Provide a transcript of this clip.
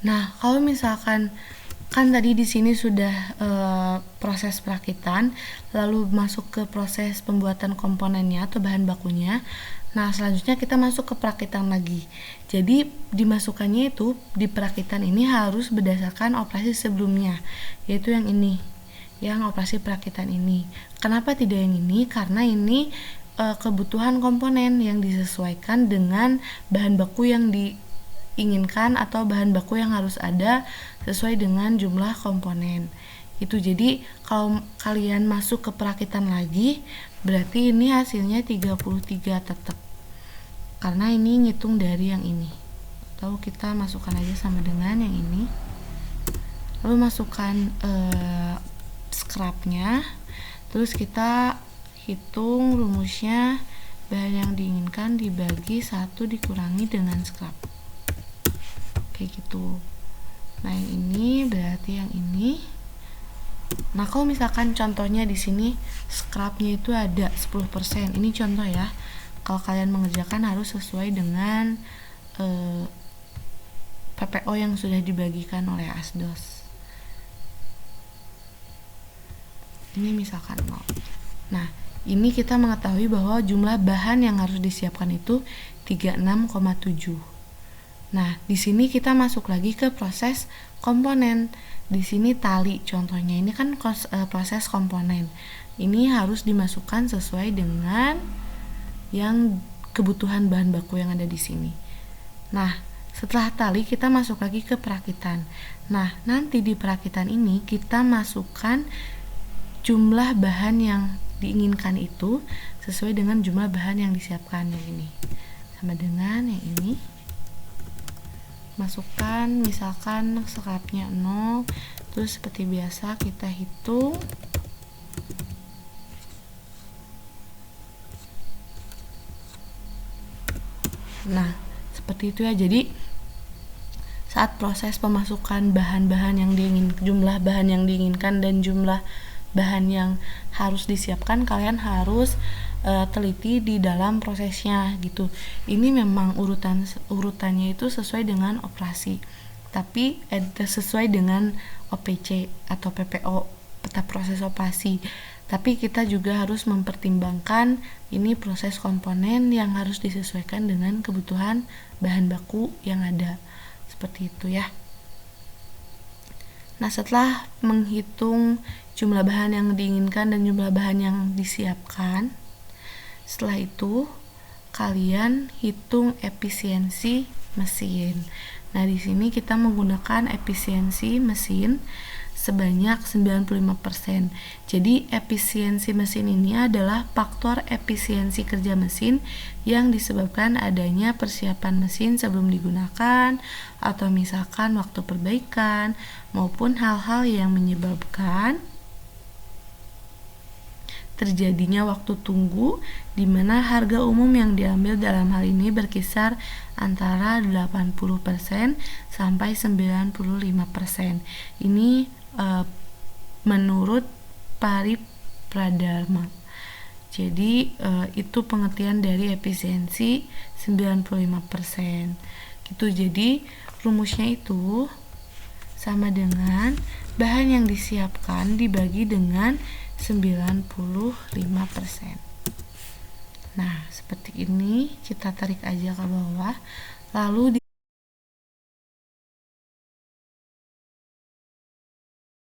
Nah, kalau misalkan kan tadi di sini sudah proses perakitan, lalu masuk ke proses pembuatan komponennya atau bahan bakunya. Nah, selanjutnya kita masuk ke perakitan lagi. Jadi, dimasukkannya itu di perakitan ini harus berdasarkan operasi sebelumnya, yaitu yang ini, yang operasi perakitan ini. Kenapa tidak yang ini? Karena ini kebutuhan komponen yang disesuaikan dengan bahan baku yang diinginkan atau bahan baku yang harus ada sesuai dengan jumlah komponen. Itu jadi kalau kalian masuk ke perakitan lagi, berarti ini hasilnya 33 tetap. Karena ini ngitung dari yang ini. Atau kita masukkan aja sama dengan yang ini. Lalu masukkan scrapnya. Terus kita hitung rumusnya, bahan yang diinginkan dibagi 1 dikurangi dengan scrap. Kayak gitu. Nah, yang ini berarti yang ini. Nah, kalau misalkan contohnya di sini scrapnya itu ada 10%. Ini contoh ya. Kalau kalian mengerjakan harus sesuai dengan PPO yang sudah dibagikan oleh ASDOS. Ini misalkan 0. Nah, ini kita mengetahui bahwa jumlah bahan yang harus disiapkan itu 36,7. Nah, di sini kita masuk lagi ke proses komponen. Di sini tali contohnya, ini kan proses komponen. Ini harus dimasukkan sesuai dengan yang kebutuhan bahan baku yang ada di sini. Nah, setelah tali kita masuk lagi ke perakitan. Nah, nanti di perakitan ini kita masukkan jumlah bahan yang diinginkan itu sesuai dengan jumlah bahan yang disiapkan. Yang ini sama dengan yang ini. Masukkan misalkan scrapnya 0. Terus seperti biasa kita hitung. Nah, seperti itu ya. Jadi saat proses pemasukan bahan-bahan yang jumlah bahan yang diinginkan dan jumlah bahan yang harus disiapkan, kalian harus teliti di dalam prosesnya gitu. Ini memang urutannya itu sesuai dengan operasi, tapi sesuai dengan OPC atau PPO, peta proses operasi. Tapi kita juga harus mempertimbangkan ini proses komponen yang harus disesuaikan dengan kebutuhan bahan baku yang ada. Seperti itu ya. Nah, setelah menghitung jumlah bahan yang diinginkan dan jumlah bahan yang disiapkan, setelah itu kalian hitung efisiensi mesin. Nah, di sini kita menggunakan efisiensi mesin sebanyak 95%. Jadi, efisiensi mesin ini adalah faktor efisiensi kerja mesin yang disebabkan adanya persiapan mesin sebelum digunakan, atau misalkan waktu perbaikan, maupun hal-hal yang menyebabkan terjadinya waktu tunggu, di mana harga umum yang diambil dalam hal ini berkisar antara 80% sampai 95%. Ini menurut Pari Pradharma. Jadi itu pengertian dari efisiensi 95%. Gitu. Jadi rumusnya itu sama dengan bahan yang disiapkan dibagi dengan 95%. Nah, seperti ini kita tarik aja ke bawah. Lalu